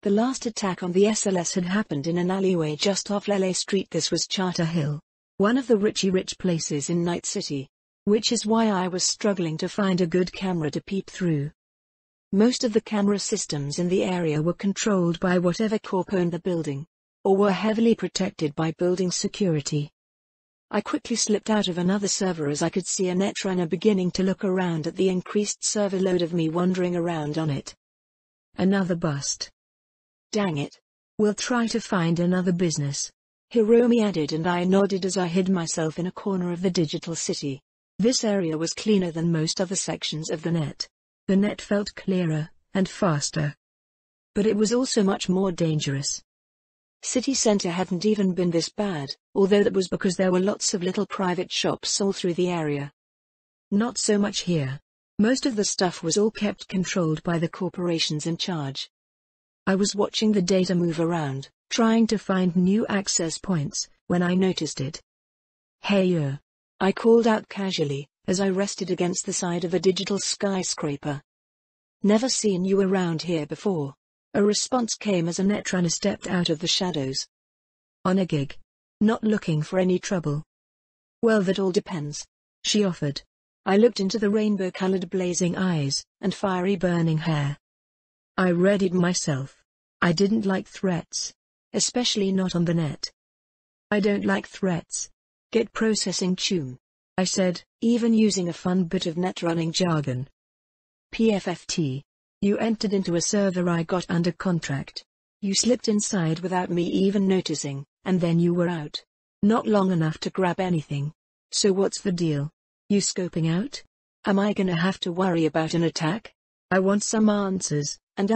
The last attack on the SLS had happened in an alleyway just off Lele Street. This was Charter Hill, one of the rich places in Night City, which is why I was struggling to find a good camera to peep through. Most of the camera systems in the area were controlled by whatever corp owned the building, or were heavily protected by building security. I quickly slipped out of another server as I could see a netrunner beginning to look around at the increased server load of me wandering around on it. Another bust. Dang it. We'll try to find another business, Hiromi added, and I nodded as I hid myself in a corner of the digital city. This area was cleaner than most other sections of the net. The net felt clearer and faster. But it was also much more dangerous. City center hadn't even been this bad, although that was because there were lots of little private shops all through the area. Not so much here. Most of the stuff was all kept controlled by the corporations in charge. I was watching the data move around, trying to find new access points, when I noticed it. "Hey, I called out casually, as I rested against the side of a digital skyscraper. "Never seen you around here before." A response came as a netrunner stepped out of the shadows. "On a gig. Not looking for any trouble." "Well, that all depends," she offered. I looked into the rainbow-colored blazing eyes, and fiery burning hair. I readied myself. I didn't like threats. Especially not on the net. "I don't like threats. Get processing tune," I said, even using a fun bit of netrunning jargon. "PFFT. You entered into a server I got under contract. You slipped inside without me even noticing, and then you were out. Not long enough to grab anything. So what's the deal? You scoping out? Am I gonna have to worry about an attack? I want some answers." And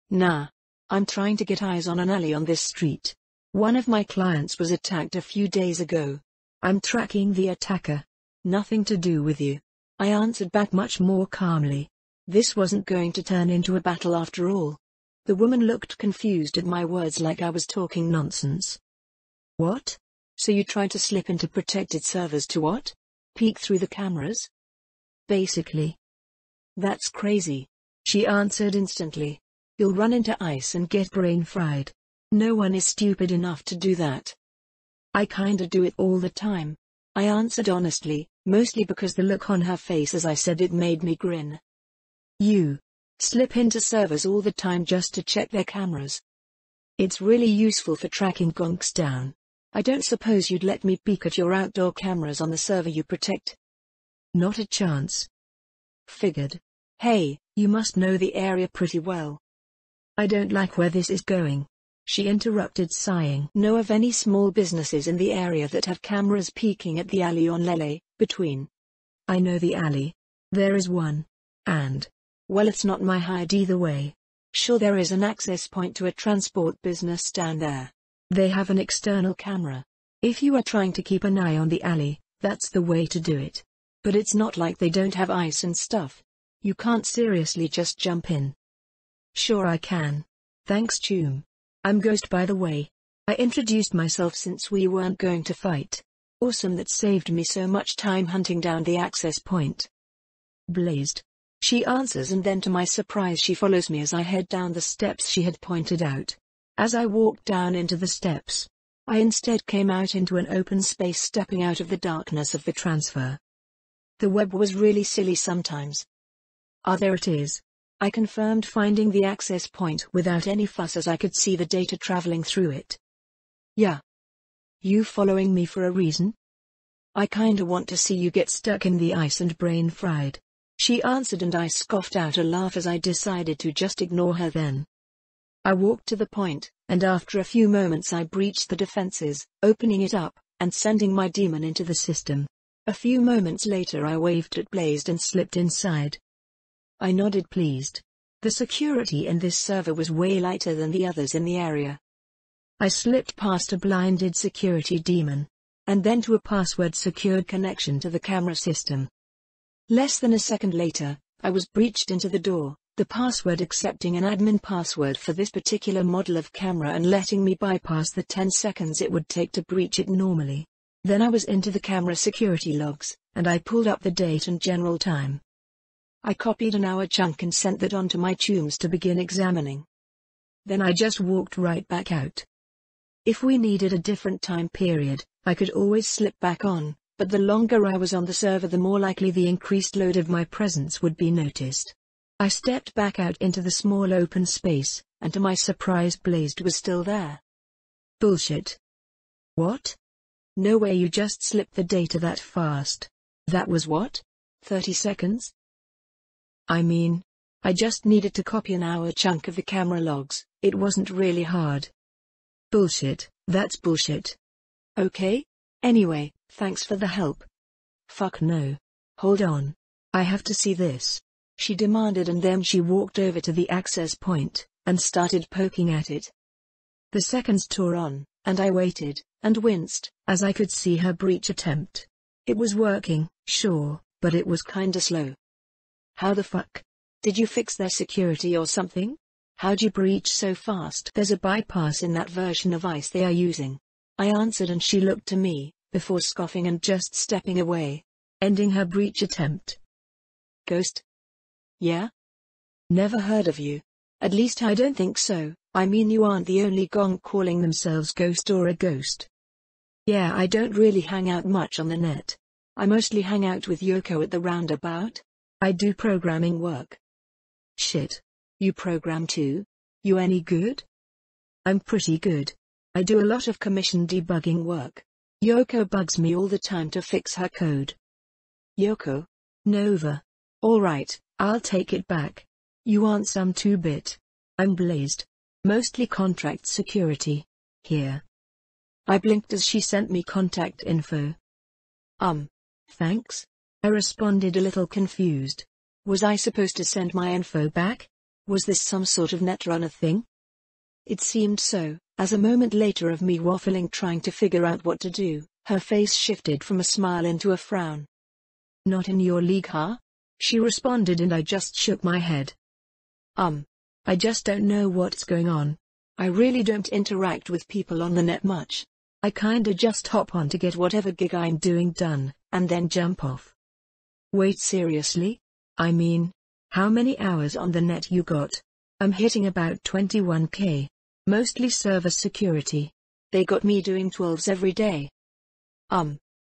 "Nah. I'm trying to get eyes on an alley on this street. One of my clients was attacked a few days ago. I'm tracking the attacker. Nothing to do with you." I answered back much more calmly. This wasn't going to turn into a battle after all. The woman looked confused at my words like I was talking nonsense. "What? So you tried to slip into protected servers to what? Peek through the cameras?" "Basically." "That's crazy," she answered instantly. "You'll run into ice and get brain fried. No one is stupid enough to do that." "I kinda do it all the time," I answered honestly, mostly because the look on her face as I said it made me grin. "You slip into servers all the time just to check their cameras?" "It's really useful for tracking gonks down." "I don't suppose you'd let me peek at your outdoor cameras on the server you protect?" "Not a chance." "Figured. Hey, you must know the area pretty well." "I don't like where this is going," she interrupted, sighing. "Know of any small businesses in the area that have cameras peeking at the alley on Lele, between?" "I know the alley. There is one. And, well, it's not my hide either way." "Sure, there is an access point to a transport business down there. They have an external camera. If you are trying to keep an eye on the alley, that's the way to do it. But it's not like they don't have ice and stuff. You can't seriously just jump in." "Sure I can. Thanks, Choom. I'm Ghost, by the way." I introduced myself since we weren't going to fight. "Awesome, that saved me so much time hunting down the access point." "Blazed," she answers, and then to my surprise she follows me as I head down the steps she had pointed out. As I walked down into the steps, I instead came out into an open space, stepping out of the darkness of the transfer. The web was really silly sometimes. There it is," I confirmed, finding the access point without any fuss as I could see the data traveling through it. "Yeah. You following me for a reason?" "I kinda want to see you get stuck in the ice and brain fried," she answered, and I scoffed out a laugh as I decided to just ignore her then. I walked to the point, and after a few moments I breached the defenses, opening it up, and sending my demon into the system. A few moments later I waved at Blazed and slipped inside. I nodded, pleased. The security in this server was way lighter than the others in the area. I slipped past a blinded security demon, and then to a password-secured connection to the camera system. Less than a second later, I was breached into the door, the password accepting an admin password for this particular model of camera and letting me bypass the 10 seconds it would take to breach it normally. Then I was into the camera security logs, and I pulled up the date and general time. I copied an hour chunk and sent that on to my Tooms to begin examining. Then I just walked right back out. If we needed a different time period, I could always slip back on, but the longer I was on the server the more likely the increased load of my presence would be noticed. I stepped back out into the small open space, and to my surprise Blazed was still there. Bullshit. What? No way you just slipped the data that fast. That was what? 30 seconds? I mean, I just needed to copy an hour chunk of the camera logs, it wasn't really hard. Bullshit, that's bullshit. Okay? Anyway, thanks for the help. Fuck no. Hold on. I have to see this. She demanded, and then she walked over to the access point, and started poking at it. The seconds tore on, and I waited, and winced, as I could see her breach attempt. It was working, sure, but it was kinda slow. How the fuck? Did you fix their security or something? How'd you breach so fast? There's a bypass in that version of ICE they are using. I answered, and she looked to me, before scoffing and just stepping away, ending her breach attempt. Ghost? Yeah? Never heard of you. At least I don't think so. I mean, you aren't the only gonk calling themselves Ghost or a ghost. Yeah, I don't really hang out much on the net. I mostly hang out with Yoko at the roundabout. I do programming work. Shit. You program too? You any good? I'm pretty good. I do a lot of commission debugging work. Yoko bugs me all the time to fix her code. Yoko? Nova. Alright, I'll take it back. You aren't some 2-bit. I'm Blazed. Mostly contract security. Here. I blinked as she sent me contact info. Thanks? I responded, a little confused. Was I supposed to send my info back? Was this some sort of netrunner thing? It seemed so, as a moment later of me waffling trying to figure out what to do, her face shifted from a smile into a frown. Not in your league, huh? She responded, and I just shook my head. I just don't know what's going on. I really don't interact with people on the net much. I kinda just hop on to get whatever gig I'm doing done, and then jump off. Wait, seriously? I mean, how many hours on the net you got? I'm hitting about 21k. Mostly server security. They got me doing 12s every day.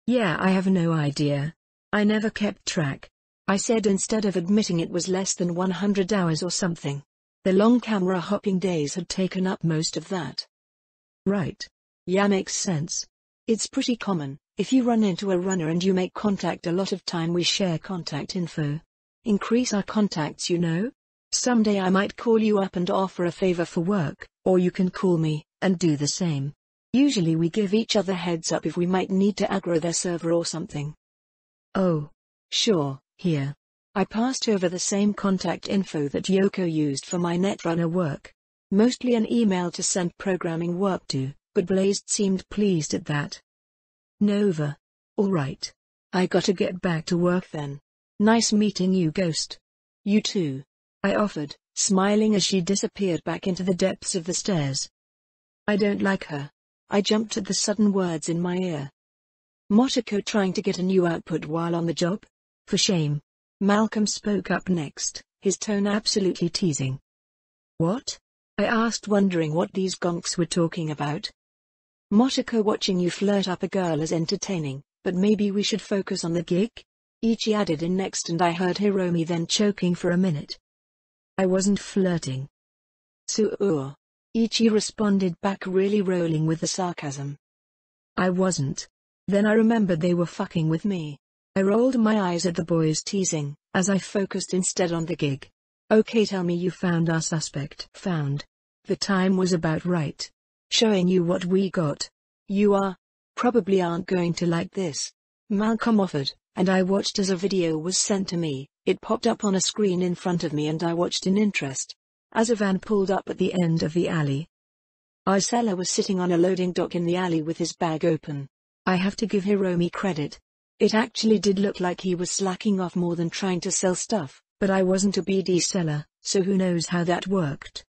Yeah, I have no idea. I never kept track. I said instead of admitting it was less than 100 hours or something. The long camera hopping days had taken up most of that. Right. Yeah, makes sense. It's pretty common. If you run into a runner and you make contact a lot of time, we share contact info. Increase our contacts, you know? Someday I might call you up and offer a favor for work, or you can call me, and do the same. Usually we give each other heads up if we might need to aggro their server or something. Oh. Sure, here. I passed over the same contact info that Yoko used for my netrunner work. Mostly an email to send programming work to, but Blazed seemed pleased at that. Nova. Alright. I gotta get back to work then. Nice meeting you, Ghost. You too. I offered, smiling as she disappeared back into the depths of the stairs. I don't like her. I jumped at the sudden words in my ear. Mochiko trying to get a new output while on the job? For shame. Malcolm spoke up next, his tone absolutely teasing. What? I asked, wondering what these gonks were talking about. Mochiko, watching you flirt up a girl is entertaining, but maybe we should focus on the gig? Ichi added in next, and I heard Hiromi then choking for a minute. I wasn't flirting. Su'ur. Ichi responded back, really rolling with the sarcasm. I wasn't. Then I remembered they were fucking with me. I rolled my eyes at the boys teasing, as I focused instead on the gig. Okay, tell me you found our suspect. Found. The time was about right. Showing you what we got. You probably aren't going to like this. Malcolm offered, and I watched as a video was sent to me. It popped up on a screen in front of me and I watched in interest. As a van pulled up at the end of the alley. Our seller was sitting on a loading dock in the alley with his bag open. I have to give Hiromi credit. It actually did look like he was slacking off more than trying to sell stuff, but I wasn't a BD seller, so who knows how that worked.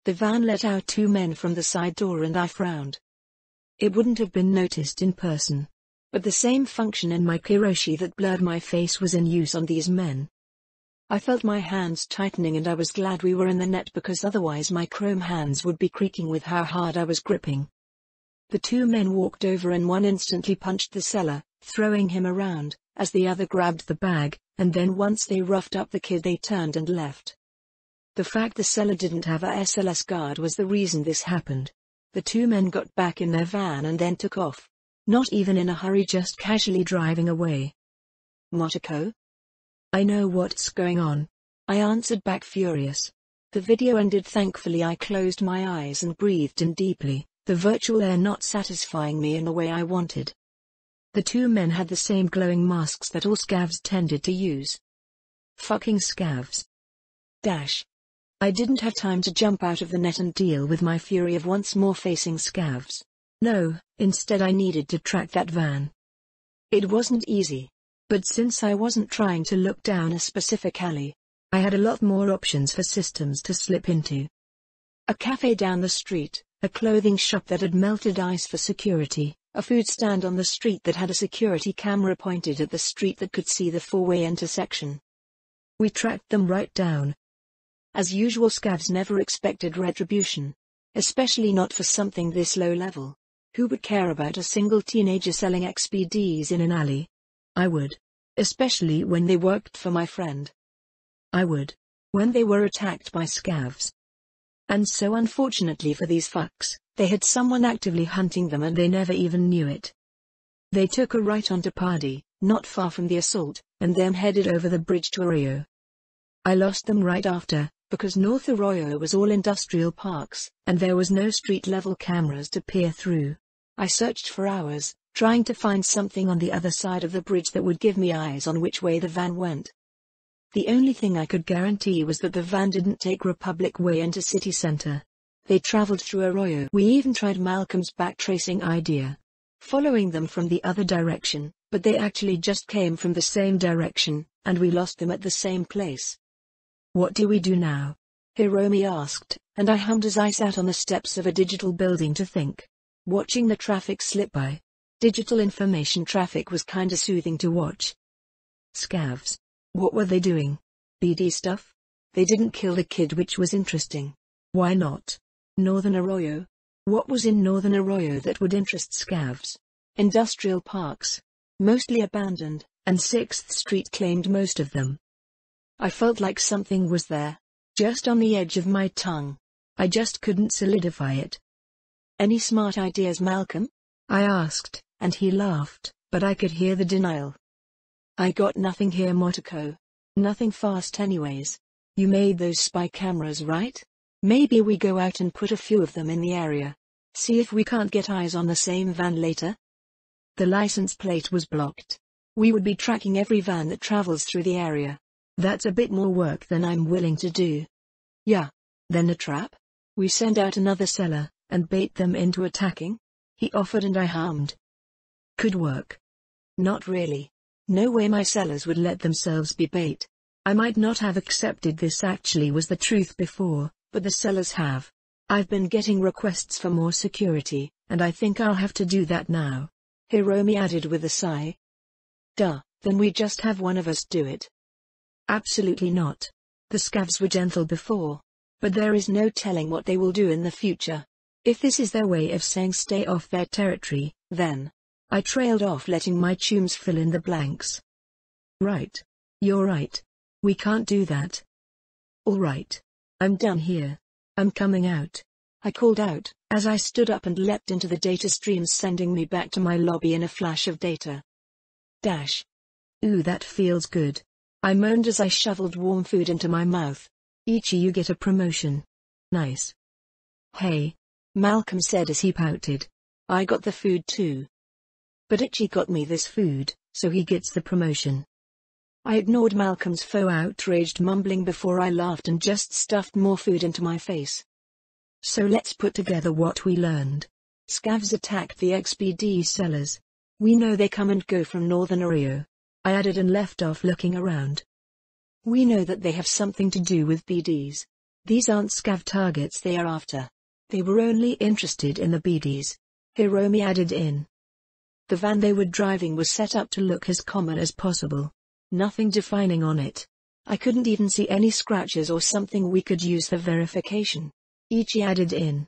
The van let out 2 men from the side door and I frowned. It wouldn't have been noticed in person. But the same function in my Kiroshi that blurred my face was in use on these men. I felt my hands tightening and I was glad we were in the net because otherwise my chrome hands would be creaking with how hard I was gripping. The two men walked over and one instantly punched the seller, throwing him around, as the other grabbed the bag, and then once they roughed up the kid they turned and left. The fact the seller didn't have a SLS guard was the reason this happened. The two men got back in their van and then took off. Not even in a hurry, just casually driving away. Motoko? I know what's going on. I answered back, furious. The video ended. Thankfully I closed my eyes and breathed in deeply, the virtual air not satisfying me in the way I wanted. The two men had the same glowing masks that all scavs tended to use. Fucking scavs. I didn't have time to jump out of the net and deal with my fury of once more facing scavs. No, instead I needed to track that van. It wasn't easy. But since I wasn't trying to look down a specific alley, I had a lot more options for systems to slip into. A cafe down the street, a clothing shop that had melted ice for security, a food stand on the street that had a security camera pointed at the street that could see the four-way intersection. We tracked them right down. As usual, scavs never expected retribution. Especially not for something this low level. Who would care about a single teenager selling XPDs in an alley? I would. Especially when they worked for my friend. I would. When they were attacked by scavs. And so unfortunately for these fucks, they had someone actively hunting them and they never even knew it. They took a right onto Pardy, not far from the assault, and then headed over the bridge to Arroyo. I lost them right after, because North Arroyo was all industrial parks, and there was no street-level cameras to peer through. I searched for hours, trying to find something on the other side of the bridge that would give me eyes on which way the van went. The only thing I could guarantee was that the van didn't take Republic Way into city center. They traveled through Arroyo. We even tried Malcolm's backtracing idea, following them from the other direction, but they actually just came from the same direction, and we lost them at the same place. What do we do now? Hiromi asked, and I hummed as I sat on the steps of a digital building to think. Watching the traffic slip by. Digital information traffic was kinda soothing to watch. Scavs. What were they doing? BD stuff? They didn't kill the kid, which was interesting. Why not? Northern Arroyo? What was in Northern Arroyo that would interest scavs? Industrial parks. Mostly abandoned, and 6th Street claimed most of them. I felt like something was there. Just on the edge of my tongue. I just couldn't solidify it. Any smart ideas, Malcolm? I asked, and he laughed, but I could hear the denial. I got nothing here, Motoko. Nothing fast anyways. You made those spy cameras, right? Maybe we go out and put a few of them in the area. See if we can't get eyes on the same van later. The license plate was blocked. We would be tracking every van that travels through the area. That's a bit more work than I'm willing to do. Yeah. Then a trap? We send out another seller, and bait them into attacking? He offered and I hummed. Could work. Not really. No way my sellers would let themselves be bait. I might not have accepted this actually was the truth before, but the sellers have. I've been getting requests for more security, and I think I'll have to do that now. Hiromi added with a sigh. Duh, then we just have one of us do it. Absolutely not. The scavs were gentle before. But there is no telling what they will do in the future. If this is their way of saying stay off their territory, then. I trailed off, letting my tunes fill in the blanks. Right. You're right. We can't do that. All right. I'm done here. I'm coming out. I called out, as I stood up and leapt into the data streams, sending me back to my lobby in a flash of data. Ooh, that feels good. I moaned as I shoveled warm food into my mouth. Ichi, you get a promotion. Nice. Hey. Malcolm said as he pouted. I got the food too. But Ichi got me this food, so he gets the promotion. I ignored Malcolm's faux outraged mumbling before I laughed and just stuffed more food into my face. So let's put together what we learned. Scavs attacked the XPD sellers. We know they come and go from Northern Arroyo. I added and left off looking around. We know that they have something to do with BDs. These aren't scav targets they are after. They were only interested in the BDs. Hiromi added in. The van they were driving was set up to look as common as possible. Nothing defining on it. I couldn't even see any scratches or something we could use for verification. Ichi added in.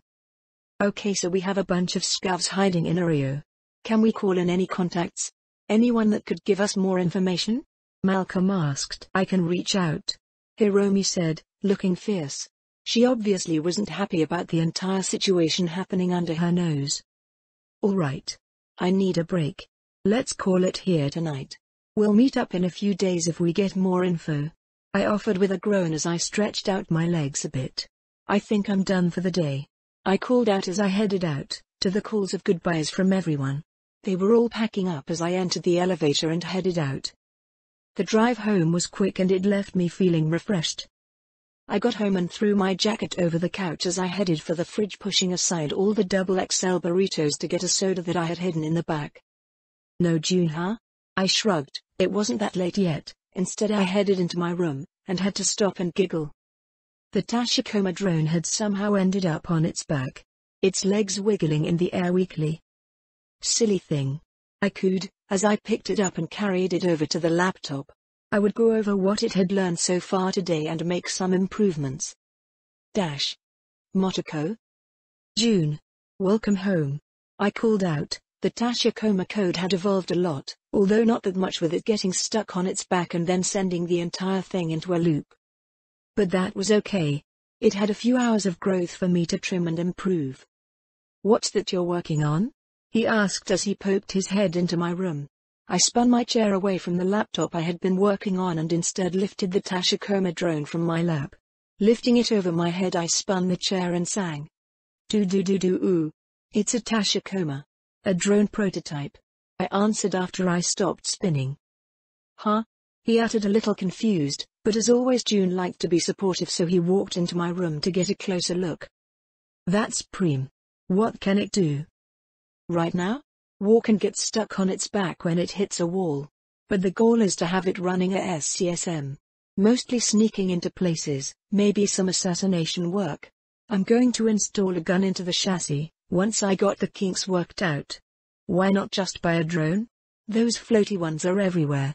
Okay, so we have a bunch of scavs hiding in Oreo. Can we call in any contacts? Anyone that could give us more information? Malcolm asked. I can reach out, Hiromi said, looking fierce. She obviously wasn't happy about the entire situation happening under her nose. Alright. I need a break. Let's call it here tonight. We'll meet up in a few days if we get more info. I offered with a groan as I stretched out my legs a bit. I think I'm done for the day. I called out as I headed out, to the calls of goodbyes from everyone. They were all packing up as I entered the elevator and headed out. The drive home was quick and it left me feeling refreshed. I got home and threw my jacket over the couch as I headed for the fridge, pushing aside all the double XL burritos to get a soda that I had hidden in the back. No June, huh? I shrugged. It wasn't that late yet. Instead I headed into my room, and had to stop and giggle. The Tachikoma drone had somehow ended up on its back. Its legs wiggling in the air weakly. Silly thing. I cooed, as I picked it up and carried it over to the laptop. I would go over what it had learned so far today and make some improvements. Motoko? June. Welcome home. I called out. The Tachikoma code had evolved a lot, although not that much, with it getting stuck on its back and then sending the entire thing into a loop. But that was okay. It had a few hours of growth for me to trim and improve. What's that you're working on? He asked as he poked his head into my room. I spun my chair away from the laptop I had been working on and instead lifted the Tachikoma drone from my lap. Lifting it over my head, I spun the chair and sang. Do-do-do-do-oo. It's a Tachikoma. A drone prototype. I answered after I stopped spinning. Huh? He uttered, a little confused, but as always June liked to be supportive, so he walked into my room to get a closer look. That's preem. What can it do? Right now? Walk and get stuck on its back when it hits a wall. But the goal is to have it running a SCSM. Mostly sneaking into places, maybe some assassination work. I'm going to install a gun into the chassis, once I got the kinks worked out. Why not just buy a drone? Those floaty ones are everywhere.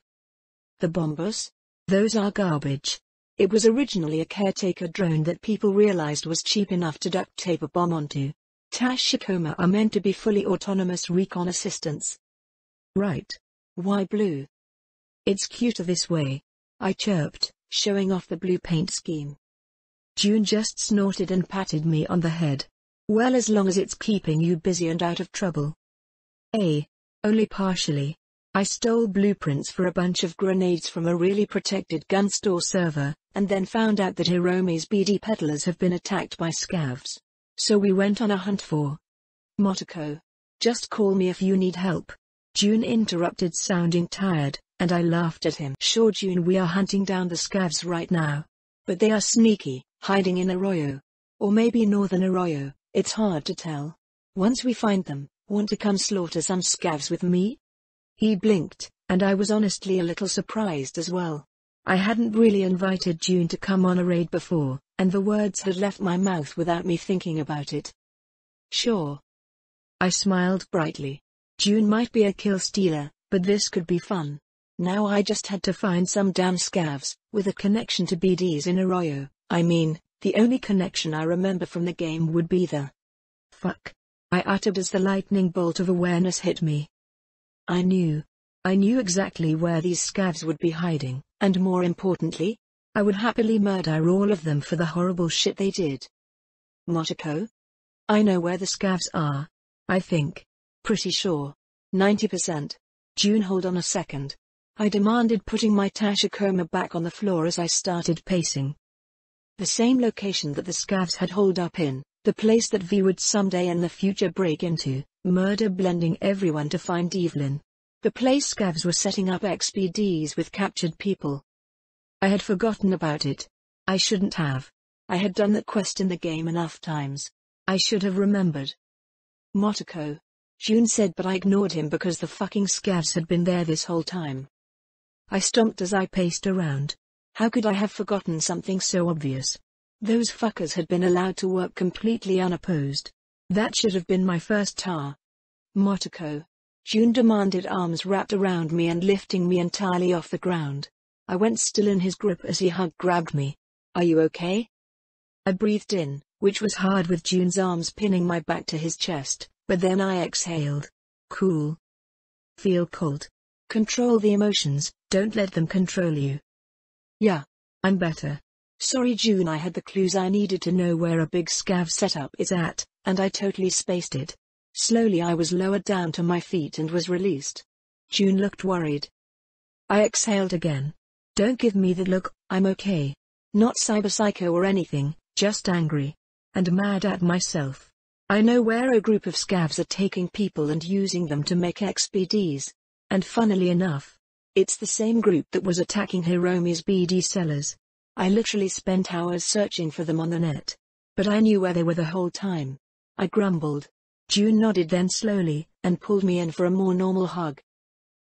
The bombers? Those are garbage. It was originally a caretaker drone that people realized was cheap enough to duct tape a bomb onto. Tachikoma are meant to be fully autonomous recon assistants. Right. Why blue? It's cuter this way, I chirped, showing off the blue paint scheme. June just snorted and patted me on the head. Well, as long as it's keeping you busy and out of trouble. Only partially. I stole blueprints for a bunch of grenades from a really protected gun store server, and then found out that Hiromi's BD peddlers have been attacked by scavs. So we went on a hunt for Motoko. Just call me if you need help. June interrupted, sounding tired, and I laughed at him. Sure June, we are hunting down the scavs right now. But they are sneaky, hiding in Arroyo. Or maybe northern Arroyo, it's hard to tell. Once we find them, want to come slaughter some scavs with me? He blinked, and I was honestly a little surprised as well. I hadn't really invited June to come on a raid before, and the words had left my mouth without me thinking about it. Sure. I smiled brightly. June might be a kill stealer, but this could be fun. Now I just had to find some damn scavs, with a connection to BDs in Arroyo. I mean, the only connection I remember from the game would be the fuck, I uttered as the lightning bolt of awareness hit me. I knew exactly where these scavs would be hiding, and more importantly, I would happily murder all of them for the horrible shit they did. Motoko? I know where the scavs are. I think. Pretty sure. 90%. June, hold on a second. I demanded, putting my Tachikoma back on the floor as I started pacing. The same location that the scavs had holed up in, the place that V would someday in the future break into, murder blending everyone to find Evelyn. The place scavs were setting up XPDs with captured people. I had forgotten about it. I shouldn't have. I had done that quest in the game enough times. I should have remembered. Motoko. June said, but I ignored him because the fucking scavs had been there this whole time. I stomped as I paced around. How could I have forgotten something so obvious? Those fuckers had been allowed to work completely unopposed. That should have been my first tar. Motoko. June demanded, arms wrapped around me and lifting me entirely off the ground. I went still in his grip as he grabbed me. "Are you okay?" I breathed in, which was hard with June's arms pinning my back to his chest, but then I exhaled. Cool. Feel cold. Control the emotions, don't let them control you. Yeah. I'm better. Sorry June, I had the clues I needed to know where a big scav setup is at, and I totally spaced it. Slowly I was lowered down to my feet and was released. June looked worried. I exhaled again. Don't give me that look, I'm okay. Not cyberpsycho or anything, just angry. And mad at myself. I know where a group of scavs are taking people and using them to make XPDs. And funnily enough, it's the same group that was attacking Hiromi's BD sellers. I literally spent hours searching for them on the net. But I knew where they were the whole time. I grumbled. June nodded then slowly, and pulled me in for a more normal hug.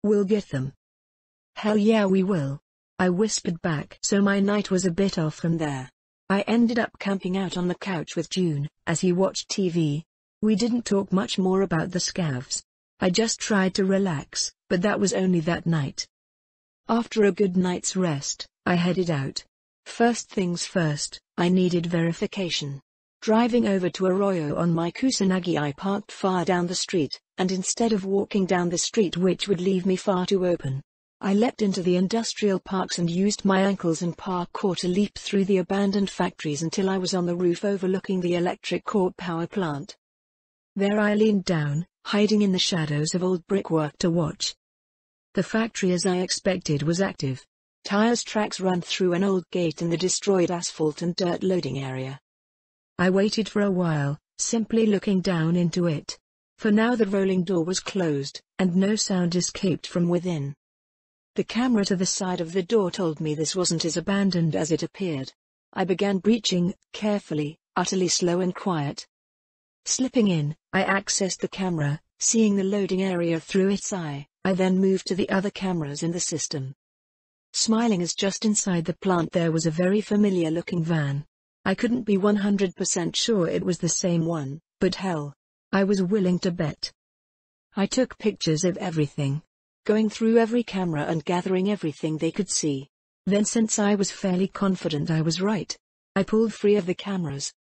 We'll get them. Hell yeah we will. I whispered back. So my night was a bit off from there. I ended up camping out on the couch with June, as he watched TV. We didn't talk much more about the scavs. I just tried to relax, but that was only that night. After a good night's rest, I headed out. First things first, I needed verification. Driving over to Arroyo on my Kusanagi, I parked far down the street, and instead of walking down the street which would leave me far too open, I leapt into the industrial parks and used my ankles and parkour to leap through the abandoned factories until I was on the roof overlooking the electric corp power plant. There I leaned down, hiding in the shadows of old brickwork to watch. The factory, as I expected, was active. Tires tracks run through an old gate in the destroyed asphalt and dirt loading area. I waited for a while, simply looking down into it. For now the rolling door was closed, and no sound escaped from within. The camera to the side of the door told me this wasn't as abandoned as it appeared. I began breaching, carefully, utterly slow and quiet. Slipping in, I accessed the camera, seeing the loading area through its eye. I then moved to the other cameras in the system. Smiling as just inside the plant there was a very familiar-looking van. I couldn't be 100% sure it was the same one, but hell, I was willing to bet. I took pictures of everything, going through every camera and gathering everything they could see. Then, since I was fairly confident I was right, I pulled free of the cameras.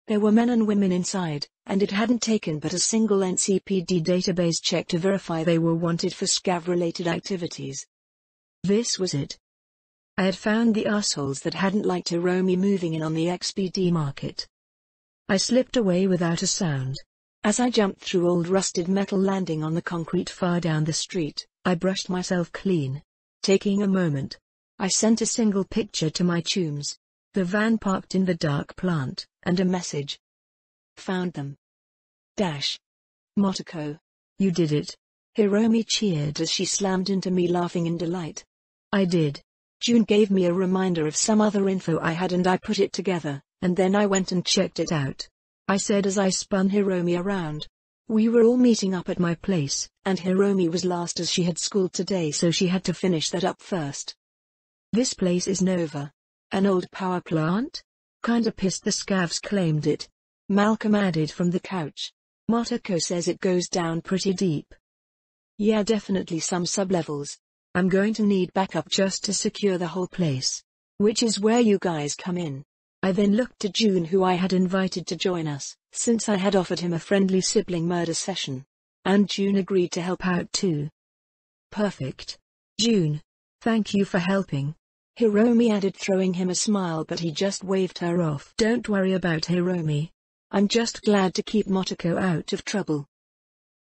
There were men and women inside, and it hadn't taken but a single NCPD database check to verify they were wanted for scav-related activities. This was it. I had found the assholes that hadn't liked Hiromi moving in on the XPD market. I slipped away without a sound. As I jumped through old rusted metal landing on the concrete far down the street, I brushed myself clean. Taking a moment, I sent a single picture to my chums. The van parked in the dark plant, and a message. Found them. Dash. Motoko. You did it. Hiromi cheered as she slammed into me laughing in delight. I did. June gave me a reminder of some other info I had and I put it together, and then I went and checked it out. I said as I spun Hiromi around. We were all meeting up at my place, and Hiromi was last as she had school today so she had to finish that up first. This place is Nova. An old power plant? Kinda pissed the scavs claimed it. Malcolm added from the couch. Motoko says it goes down pretty deep. Yeah, definitely some sublevels. I'm going to need backup just to secure the whole place. Which is where you guys come in. I then looked to June, who I had invited to join us, since I had offered him a friendly sibling murder session. And June agreed to help out too. Perfect. June. Thank you for helping. Hiromi added, throwing him a smile, but he just waved her off. Don't worry about Hiromi. I'm just glad to keep Motoko out of trouble.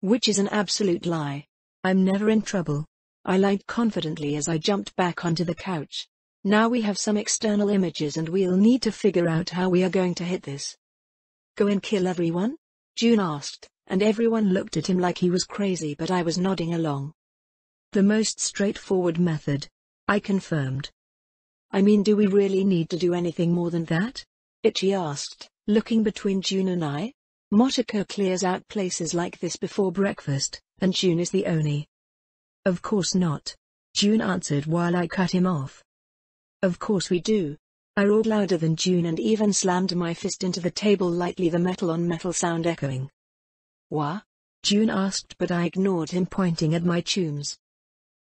Which is an absolute lie. I'm never in trouble. I lied confidently as I jumped back onto the couch. Now we have some external images and we'll need to figure out how we are going to hit this. Go and kill everyone? June asked, and everyone looked at him like he was crazy, but I was nodding along. The most straightforward method. I confirmed. I mean, do we really need to do anything more than that? Ichi asked, looking between June and I. Motoko clears out places like this before breakfast, and June is the Oni. Of course not. June answered while I cut him off. Of course we do. I roared louder than June and even slammed my fist into the table lightly, the metal on metal sound echoing. What? June asked, but I ignored him, pointing at my chums.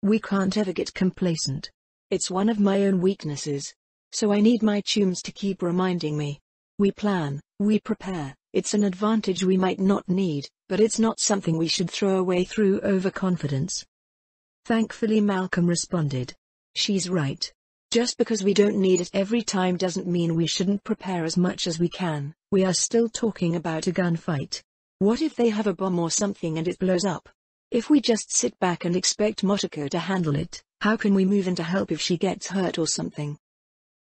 We can't ever get complacent. It's one of my own weaknesses. So I need my tunes to keep reminding me. We plan, we prepare. It's an advantage we might not need, but it's not something we should throw away through overconfidence. Thankfully Malcolm responded. She's right. Just because we don't need it every time doesn't mean we shouldn't prepare as much as we can. We are still talking about a gunfight. What if they have a bomb or something and it blows up? If we just sit back and expect Motoko to handle it, how can we move in to help if she gets hurt or something?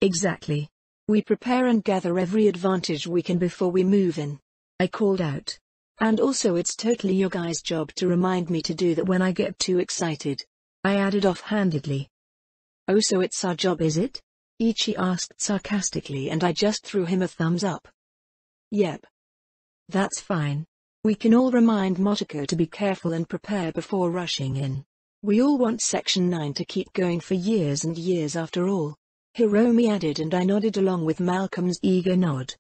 Exactly. We prepare and gather every advantage we can before we move in. I called out. And also it's totally your guys' job to remind me to do that when I get too excited. I added offhandedly. Oh, so it's our job, is it? Ichi asked sarcastically, and I just threw him a thumbs up. Yep. That's fine. We can all remind Motoko to be careful and prepare before rushing in. We all want Section 9 to keep going for years and years after all. Hiromi added, and I nodded along with Malcolm's eager nod.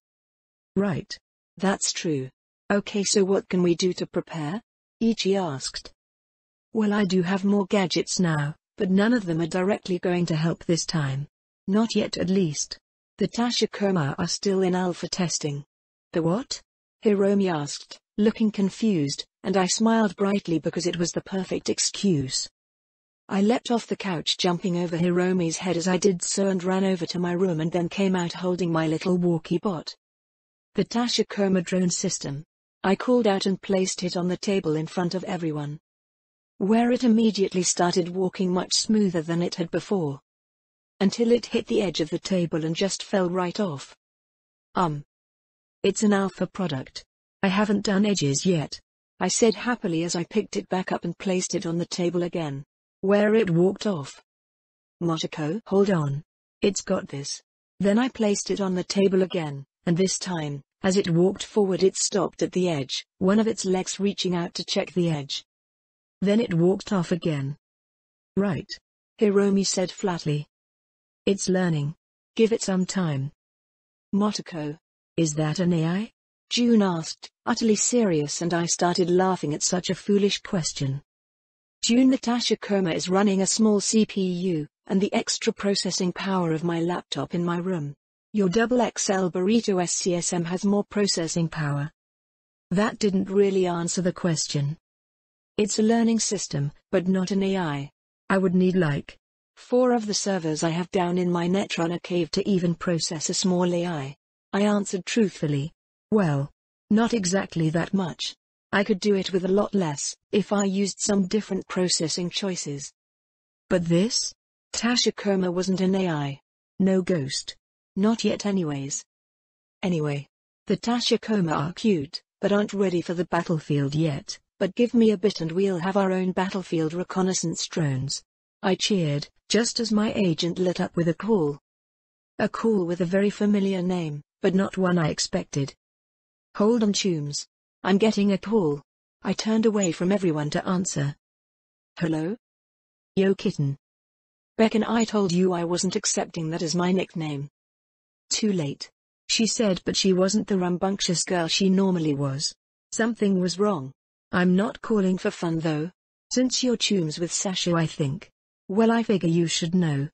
Right. That's true. Okay, so what can we do to prepare? Ichi asked. Well, I do have more gadgets now, but none of them are directly going to help this time. Not yet, at least. The Tashikoma are still in alpha testing. The what? Hiromi asked, looking confused, and I smiled brightly because it was the perfect excuse. I leapt off the couch, jumping over Hiromi's head as I did so, and ran over to my room and then came out holding my little walkie-bot. The Tashikoma drone system. I called out and placed it on the table in front of everyone, where it immediately started walking much smoother than it had before, until it hit the edge of the table and just fell right off. It's an alpha product. I haven't done edges yet, I said happily as I picked it back up and placed it on the table again, where it walked off. Motoko, hold on. It's got this. Then I placed it on the table again, and this time, as it walked forward, it stopped at the edge, one of its legs reaching out to check the edge. Then it walked off again. Right. Hiromi said flatly. It's learning. Give it some time. Motoko. Is that an AI? June asked, utterly serious, and I started laughing at such a foolish question. June, the Tashikoma is running a small CPU, and the extra processing power of my laptop in my room. Your XXL Burrito SCSM has more processing power. That didn't really answer the question. It's a learning system, but not an AI. I would need like 4 of the servers I have down in my Netrunner cave to even process a small AI. I answered truthfully. Well, not exactly that much. I could do it with a lot less, if I used some different processing choices. But this? Tashikoma wasn't an AI. No ghost. Not yet anyways. Anyway. The Tashikoma are cute, but aren't ready for the battlefield yet, but give me a bit and we'll have our own battlefield reconnaissance drones. I cheered, just as my agent lit up with a call. A call with a very familiar name, but not one I expected. Hold on, Tooms. I'm getting a call. I turned away from everyone to answer. Hello? Yo, kitten. Beckon, I told you I wasn't accepting that as my nickname. Too late. She said, but she wasn't the rambunctious girl she normally was. Something was wrong. I'm not calling for fun though. Since you're Tooms with Sasha, I think. Well, I figure you should know.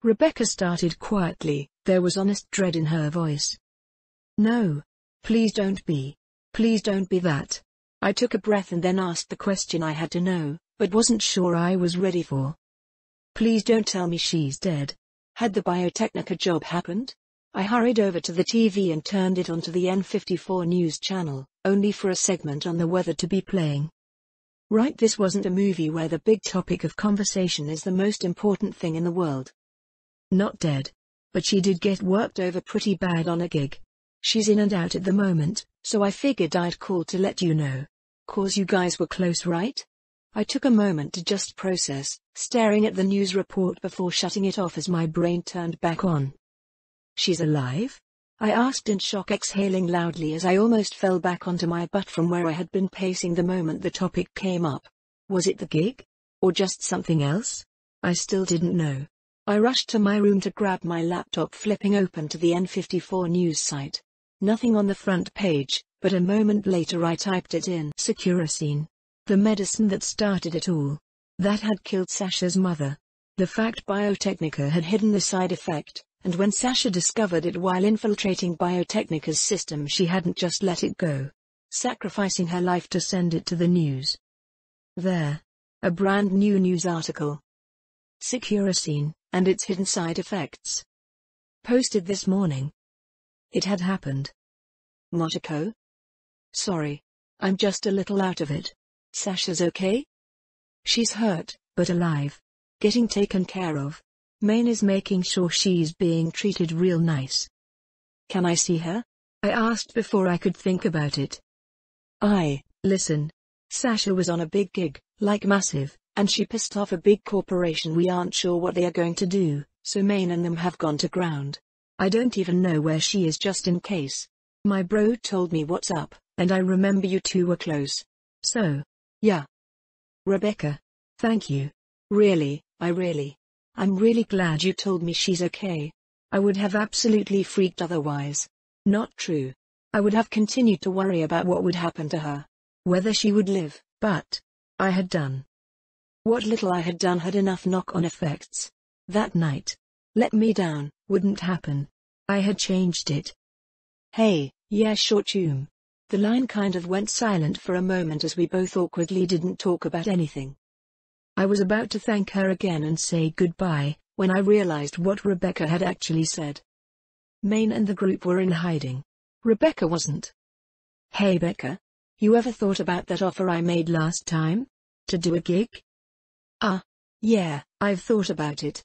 Rebecca started quietly, there was honest dread in her voice. No. Please don't be. Please don't be that. I took a breath and then asked the question I had to know, but wasn't sure I was ready for. Please don't tell me she's dead. Had the Biotechnica job happened? I hurried over to the TV and turned it onto the N54 news channel, only for a segment on the weather to be playing. Right, this wasn't a movie where the big topic of conversation is the most important thing in the world. Not dead. But she did get worked over pretty bad on a gig. She's in and out at the moment, so I figured I'd call to let you know. 'Cause you guys were close, right? I took a moment to just process, staring at the news report before shutting it off as my brain turned back on. She's alive? I asked in shock, exhaling loudly as I almost fell back onto my butt from where I had been pacing the moment the topic came up. Was it the gig? Or just something else? I still didn't know. I rushed to my room to grab my laptop, flipping open to the N54 news site. Nothing on the front page, but a moment later I typed it in. Securacine. The medicine that started it all. That had killed Sasha's mother. The fact Biotechnica had hidden the side effect, and when Sasha discovered it while infiltrating Biotechnica's system, she hadn't just let it go, sacrificing her life to send it to the news. There. A brand new news article. Securocene, and its hidden side effects. Posted this morning. It had happened. Motoco? Sorry. I'm just a little out of it. Sasha's okay? She's hurt, but alive. Getting taken care of. Maine is making sure she's being treated real nice. Can I see her? I asked before I could think about it. Listen. Sasha was on a big gig, like massive, and she pissed off a big corporation. We aren't sure what they are going to do, so Maine and them have gone to ground. I don't even know where she is, just in case. My bro told me what's up, and I remember you two were close. So. Yeah. Rebecca. Thank you. Really, I'm really glad you told me she's okay. I would have absolutely freaked otherwise. Not true. I would have continued to worry about what would happen to her. Whether she would live, but I had done. What little I had done had enough knock-on effects. That night. Let me down, wouldn't happen. I had changed it. Hey, yeah, sure, Chum. The line kind of went silent for a moment as we both awkwardly didn't talk about anything. I was about to thank her again and say goodbye, when I realized what Rebecca had actually said. Maine and the group were in hiding. Rebecca wasn't. Hey Becca. You ever thought about that offer I made last time? To do a gig? Yeah, I've thought about it.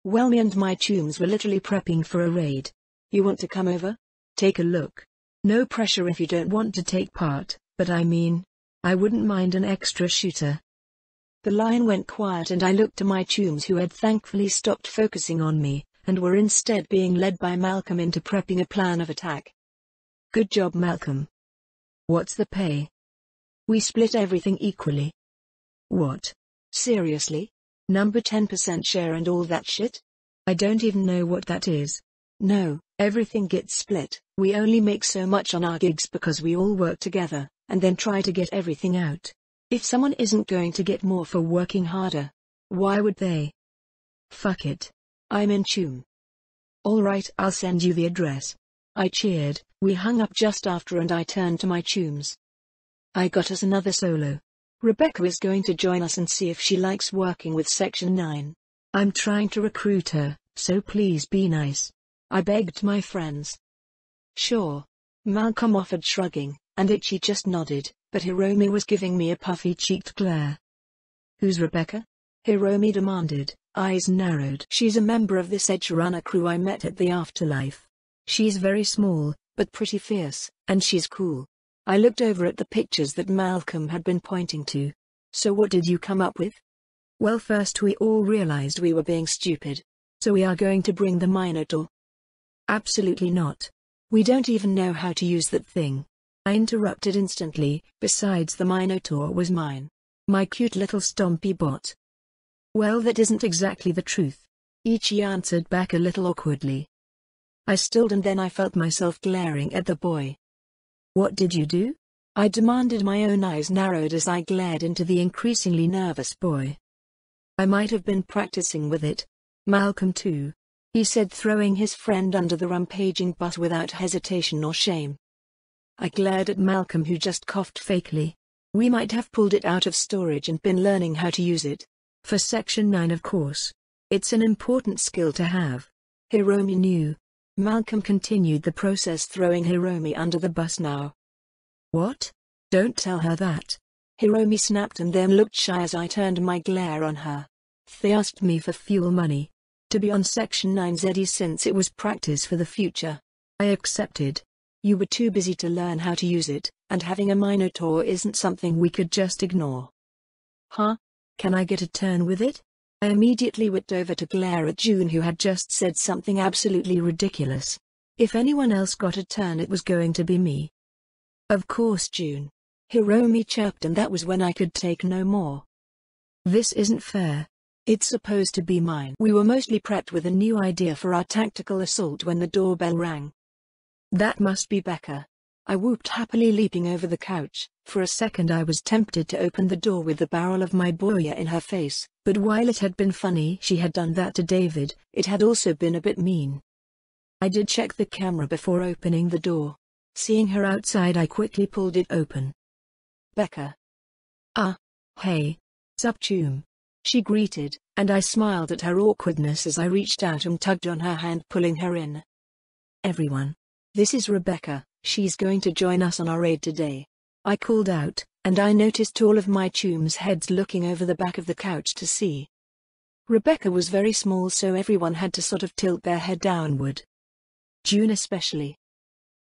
Well, me and my chums were literally prepping for a raid. You want to come over? Take a look. No pressure if you don't want to take part, but I mean, I wouldn't mind an extra shooter. The line went quiet and I looked to my chums who had thankfully stopped focusing on me, and were instead being led by Malcolm into prepping a plan of attack. Good job, Malcolm. What's the pay? We split everything equally. What? Seriously? Number 10% share and all that shit? I don't even know what that is. No, everything gets split. We only make so much on our gigs because we all work together, and then try to get everything out. If someone isn't going to get more for working harder, why would they? Fuck it. I'm in tune. Alright, I'll send you the address. I cheered. We hung up just after and I turned to my chums. I got us another solo. Rebecca is going to join us and see if she likes working with Section 9. I'm trying to recruit her, so please be nice. I begged my friends. Sure. Malcolm offered, shrugging, and Itchy just nodded, but Hiromi was giving me a puffy-cheeked glare. Who's Rebecca? Hiromi demanded, eyes narrowed. She's a member of this Edge Runner crew I met at the Afterlife. She's very small, but pretty fierce, and she's cool. I looked over at the pictures that Malcolm had been pointing to. So what did you come up with? Well, first we all realized we were being stupid. So we are going to bring the Minotaur. Absolutely not. We don't even know how to use that thing. I interrupted instantly. Besides, the Minotaur was mine. My cute little stompy bot. Well, that isn't exactly the truth. Ichi answered back a little awkwardly. I stilled and then I felt myself glaring at the boy. What did you do? I demanded, my own eyes narrowed as I glared into the increasingly nervous boy. I might have been practicing with it. Malcolm too. He said, throwing his friend under the rampaging bus without hesitation or shame. I glared at Malcolm, who just coughed fakely. We might have pulled it out of storage and been learning how to use it. For Section 9, of course. It's an important skill to have. Hiromi knew. Malcolm continued the process, throwing Hiromi under the bus now. What? Don't tell her that. Hiromi snapped and then looked shy as I turned my glare on her. They asked me for fuel money. To be on Section 9 ZE since it was practice for the future. I accepted. You were too busy to learn how to use it, and having a Minotaur isn't something we could just ignore. Huh? Can I get a turn with it? I immediately whipped over to glare at June, who had just said something absolutely ridiculous. If anyone else got a turn, it was going to be me. Of course, June. Hiromi chirped, and that was when I could take no more. This isn't fair. It's supposed to be mine. We were mostly prepped with a new idea for our tactical assault when the doorbell rang. That must be Becca. I whooped happily, leaping over the couch. For a second I was tempted to open the door with the barrel of my boya in her face, But while it had been funny she had done that to David, it had also been a bit mean. I did check the camera before opening the door. Seeing her outside, I quickly pulled it open. "Becca." "Ah. Hey. Sup chum?" she greeted, and I smiled at her awkwardness as I reached out and tugged on her hand, pulling her in. "Everyone. This is Rebecca, she's going to join us on our raid today," I called out, and I noticed all of my chums' heads looking over the back of the couch to see. Rebecca was very small, so everyone had to sort of tilt their head downward. June especially.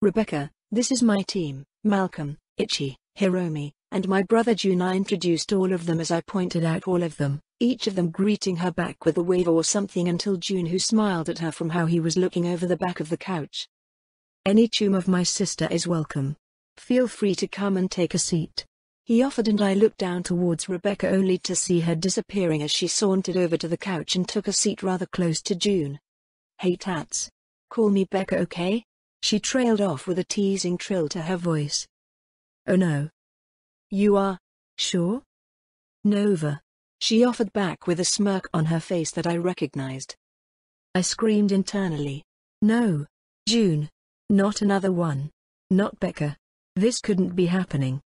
"Rebecca, this is my team, Malcolm, Ichi, Hiromi, and my brother June." I introduced all of them as I pointed out all of them, each of them greeting her back with a wave or something, until June, who smiled at her from how he was looking over the back of the couch. "Any chum of my sister is welcome. Feel free to come and take a seat," he offered, and I looked down towards Rebecca only to see her disappearing as she sauntered over to the couch and took a seat rather close to June. "Hey tats. Call me Becca, okay?" she trailed off with a teasing trill to her voice. "Oh no. You are sure?" "Nova," she offered back with a smirk on her face that I recognized. I screamed internally. "No, June. Not another one. Not Becca. This couldn't be happening."